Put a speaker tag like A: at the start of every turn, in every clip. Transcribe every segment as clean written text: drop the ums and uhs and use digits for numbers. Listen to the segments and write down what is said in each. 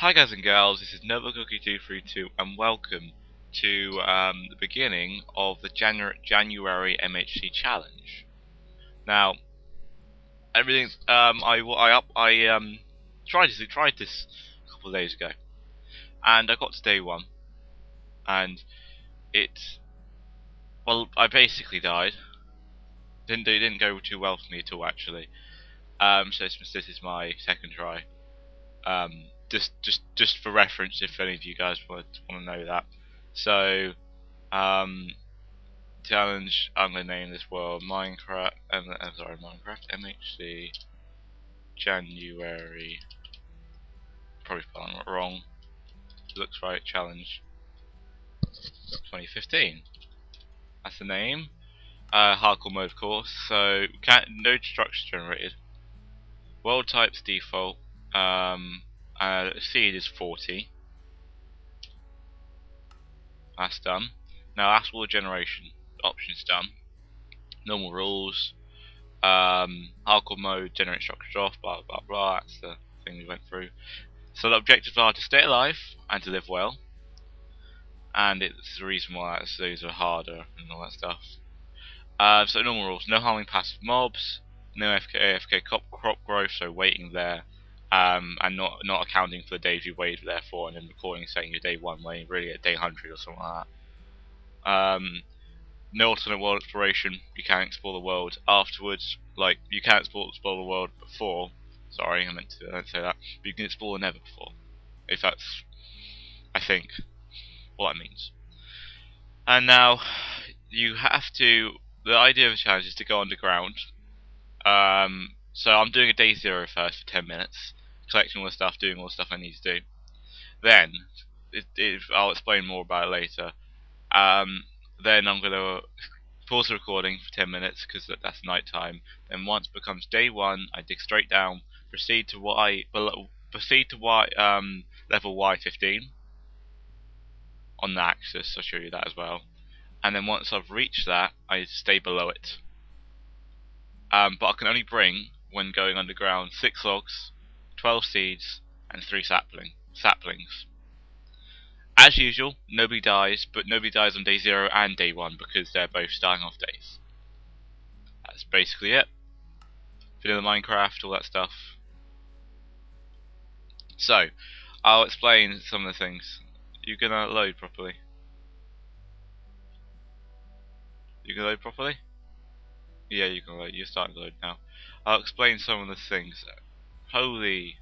A: Hi guys and girls, this is NovaCookie232 and welcome to the beginning of the January MHC challenge. Now, everything I tried this a couple of days ago, and I got to day one, and I basically died. Didn't go too well for me at all actually. So this is my second try. Just for reference, if any of you guys want to know that. So, challenge. I'm gonna name this world Minecraft. Minecraft MHC January. Probably spelling it wrong. Looks right. Challenge 2015. That's the name. Hardcore mode, of course. So, no structure generated. World types default. Seed is 40. That's done. Now that's all the generation options done. Normal rules. Hardcore mode, generate structures off, blah blah blah. That's the thing we went through. So the objectives are to stay alive and to live well. And it's the reason why those are harder and all that stuff. So normal rules: no harming passive mobs, no AFK crop growth, so waiting there. And not accounting for the days you waited there for, and then recording saying you're day 1 when you're really at day 100 or something like that. No alternate world exploration. You can't explore the world afterwards. Like you can't explore the world before. Sorry, I meant to say that. But you can explore the Nether before. If that's, I think, what that means. And now you have to. The idea of the challenge is to go underground. So I'm doing a day 0 first for 10 minutes. Collecting all the stuff, doing all the stuff I need to do. Then, I'll explain more about it later. Then I'm going to pause the recording for 10 minutes because that's night time. Then once it becomes day 1, I dig straight down, proceed to level Y15 on the axis. I'll show you that as well. And then once I've reached that, I stay below it. But I can only bring, when going underground, 6 logs, 12 seeds, and 3 saplings. As usual, nobody dies, but nobody dies on day 0 and day 1 because they're both starting off days. That's basically it. Vanilla Minecraft, all that stuff. So, I'll explain some of the things. You gonna load properly? You can load properly? Yeah, you can load. You're starting to load now. I'll explain some of the things. Holy...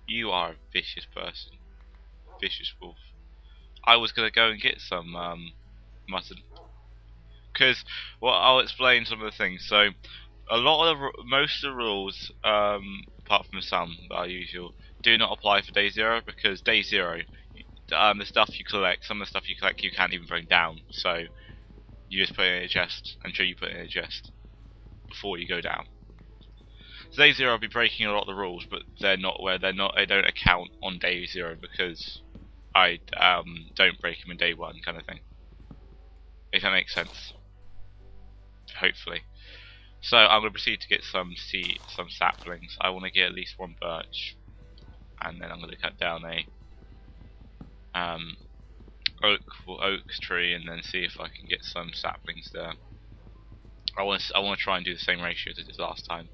A: You are a vicious person. Vicious wolf. I was gonna go and get some mutton. Because, well, I'll explain some of the things. So, most of the rules, apart from some that are usual, do not apply for day 0 because day 0, the stuff you collect, some of the stuff you collect you can't even bring down. So, you just put it in a chest. I'm sure you put it in a chest before you go down. So day 0 I'll be breaking a lot of the rules, but they don't account on day 0 because I don't break them in day 1 kind of thing. If that makes sense. Hopefully. So I'm going to proceed to get some saplings. I want to get at least 1 birch, and then I'm going to cut down a oak tree, and then see if I can get some saplings there. I want to try and do the same ratio as I did last time.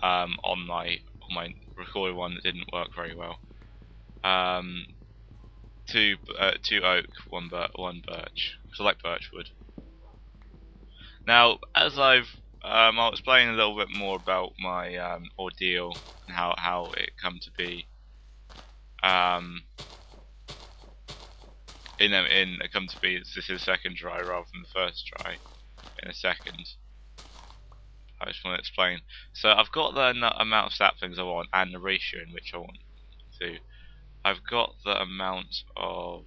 A: On my recorded one that didn't work very well. 2 oak, 1 birch. Because I like birch wood. Now, as I'll explain a little bit more about my ordeal and how it come to be. This is the second try rather than the first try. In a second. I just want to explain. So I've got the amount of saplings I want and the ratio in which I want to. I've got the amount of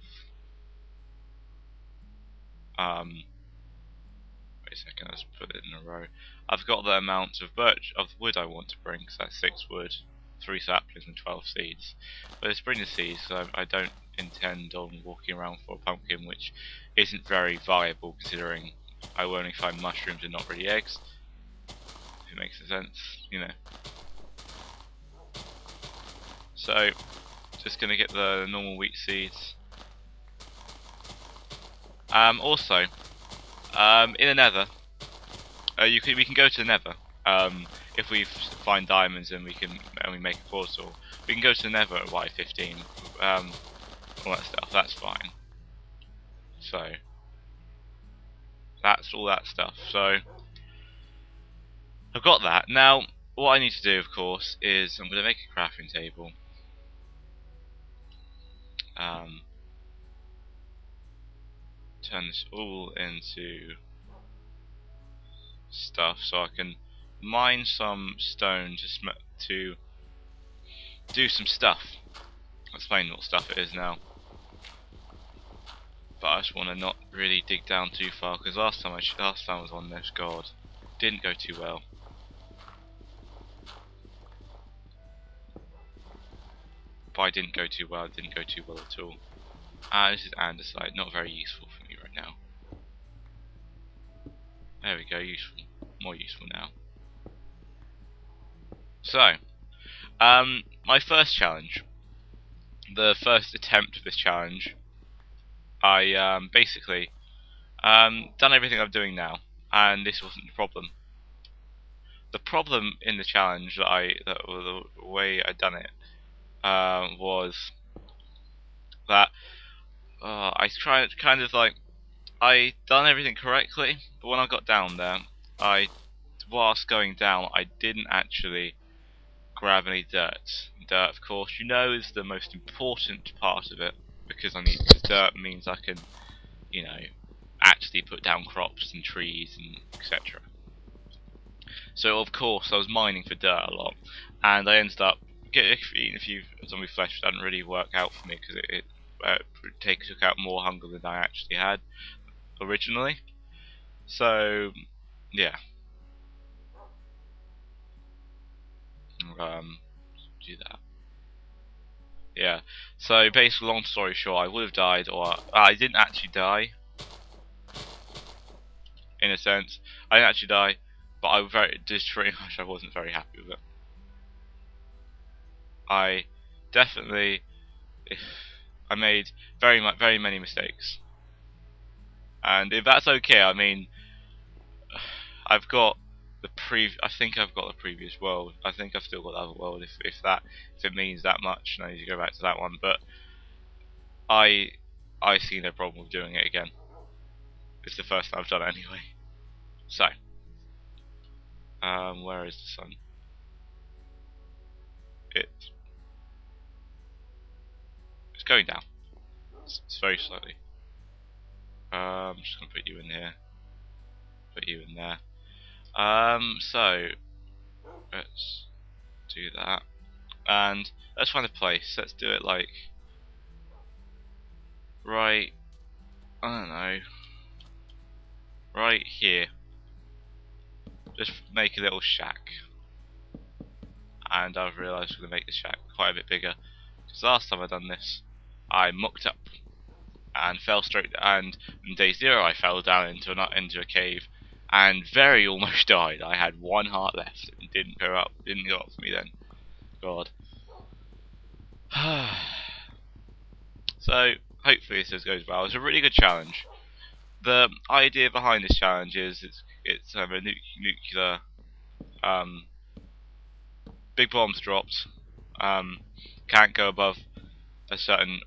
A: wait a second, let's put it in a row. I've got the amount of wood I want to bring, so that's 6 wood, 3 saplings and 12 seeds. But let's bring the seeds, so I don't intend on walking around for a pumpkin, which isn't very viable considering I will only find mushrooms and not really eggs. If it makes sense, you know. So, just gonna get the normal wheat seeds. Also, in the Nether, we can go to the Nether. If we find diamonds and we make a portal, we can go to the Nether at Y15. All that stuff. That's fine. So that's all that stuff. So I've got that. Now, what I need to do, of course, is I'm going to make a crafting table. Turn this all into stuff so I can mine some stone to do some stuff. I'll explain what stuff it is now. But I just want to not really dig down too far, because last time I was on this, God, didn't go too well. By didn't go too well, it didn't go too well at all. This is andesite, not very useful for me right now. There we go, useful, more useful now. So, my first challenge, the first attempt of this challenge, I basically done everything I'm doing now, and this wasn't the problem. The problem in the challenge the way I done it was that I tried I done everything correctly, but when I got down there, whilst going down, I didn't actually grab any dirt. Dirt, of course, you know, is the most important part of it, because dirt means I can, you know, actually put down crops and trees and etc. So of course I was mining for dirt a lot, and I ended up getting a few zombie flesh. That didn't really work out for me because it took out more hunger than I actually had originally. So yeah, do that. Yeah. So basically, long story short, I would have died, or I didn't actually die. In a sense, I didn't actually die, but I I wasn't very happy with it. I definitely, I made very many mistakes, and if that's okay, I mean, I've got I think I've got the previous world. I think I've still got the other world. If it means that much, I need to go back to that one. But I see no problem with doing it again. It's the first time I've done it anyway. So, where is the sun? It's going down. It's very slowly. I'm just gonna put you in here. Put you in there. So let's do that, and let's find a place. Let's do it like right, I don't know, right here. Just make a little shack, and I've realised we're gonna make the shack quite a bit bigger, because last time I done this, I mucked up and fell straight. And on day 0, I fell down into a cave, and very almost died. I had 1 heart left, and didn't go up for me then. God. So hopefully this goes well. It's a really good challenge. The idea behind this challenge is it's a nuclear big bombs dropped. Can't go above a certain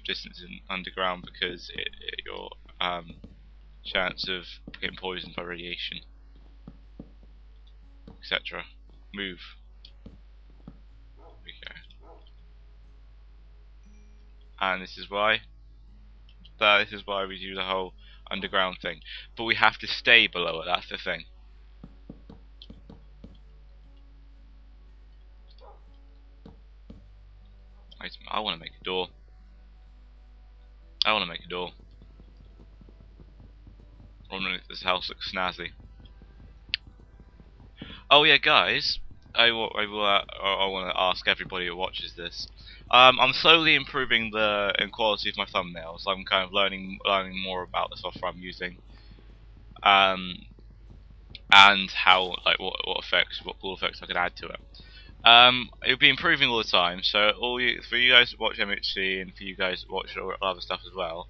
A: distance underground, because your chance of getting poisoned by radiation, etc. Move. There we go. And this is why we do the whole underground thing. But we have to stay below it. That's the thing. I want to make a door. I want to make a door. I want to make this house look snazzy. Oh yeah, guys, I want to ask everybody who watches this. I'm slowly improving the quality of my thumbnails. I'm kind of learning more about the software I'm using, and how, like, what cool effects I can add to it. It'll be improving all the time. So for you guys that watch MHC and for you guys that watch other stuff as well,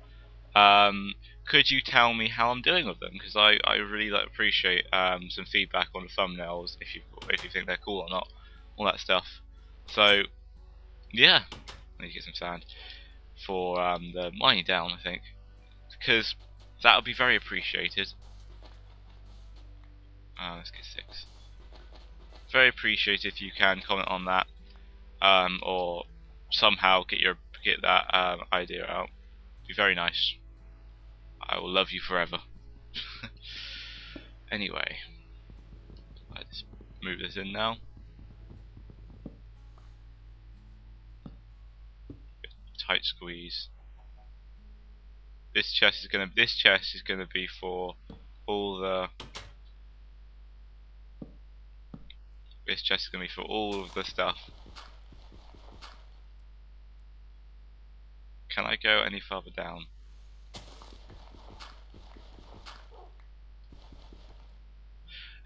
A: could you tell me how I'm doing with them? Because I really appreciate some feedback on the thumbnails if you think they're cool or not, all that stuff. So yeah, I need to get some sand for the mining down, I think, because that would be very appreciated. Let's get 6. Very appreciated if you can comment on that, or somehow get that idea out. Be very nice. I will love you forever. Anyway, let's move this in now. Tight squeeze. This chest is gonna be for all the. This chest is gonna be for all of the stuff. Can I go any further down?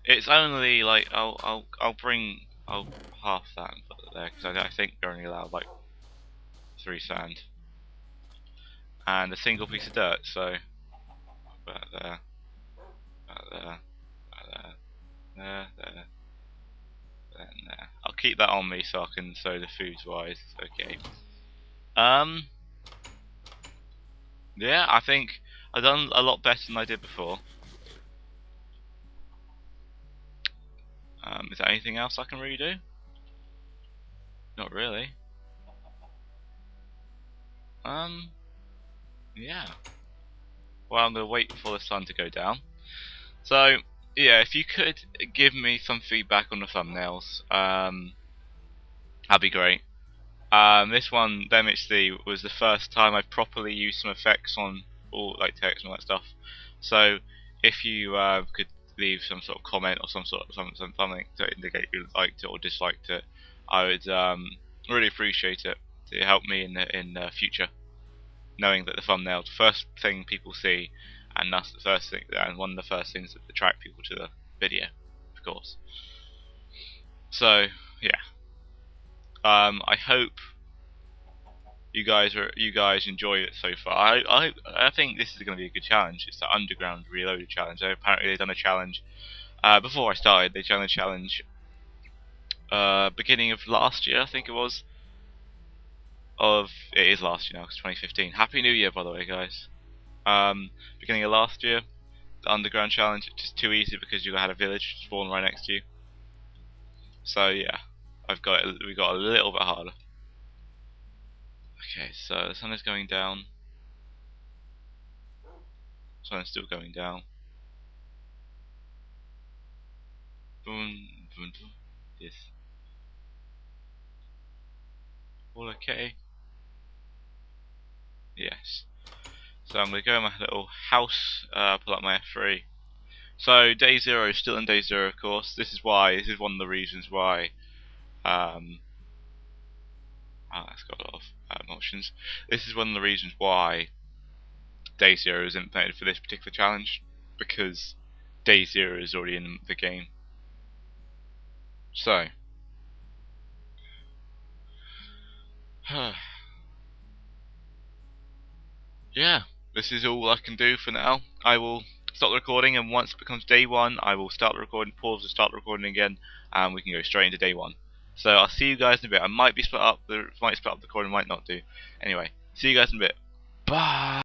A: It's only like I'll half that and put it there because I think you're only allowed like 3 sand and a single piece of dirt. So about there, about there, about there, there, and there. I'll keep that on me so I can the food's wise. Okay. Yeah, I think I've done a lot better than I did before. Is there anything else I can really do? Not really. Yeah. Well, I'm gonna wait for the sun to go down. So, yeah, if you could give me some feedback on the thumbnails, that'd be great. This one, the MHC, was the first time I properly used some effects on all like text and all that stuff. So, if you could leave some sort of comment or something to indicate you liked it or disliked it, I would really appreciate it to help me in the future. Knowing that the thumbnail, the first thing people see, and that's the first thing, and one of the first things that attract people to the video, of course. So yeah, I hope you guys enjoy it so far. I think this is going to be a good challenge. It's the Underground Reloaded challenge. Apparently they've done a challenge before I started. They done a challenge beginning of last year, I think it was. It is last year now, because 2015. Happy New Year, by the way, guys. Beginning of last year, the Underground challenge, it's just too easy because you had a village spawn right next to you. So yeah, we got a little bit harder. Okay, so the sun is going down. Sun is still going down. Boom, boom, boom. Yes. All okay? Yes. So I'm going to go in my little house, pull up my F3. So day 0 is still in day 0, of course. This is one of the reasons why that's got a lot of options. This is one of the reasons why day 0 is implemented for this particular challenge, because day 0 is already in the game. So yeah, this is all I can do for now. I will stop the recording, and once it becomes day 1, I will start the recording, pause and start the recording again, and we can go straight into day 1. So I'll see you guys in a bit. I might split up the recording, might not do. Anyway, see you guys in a bit. Bye.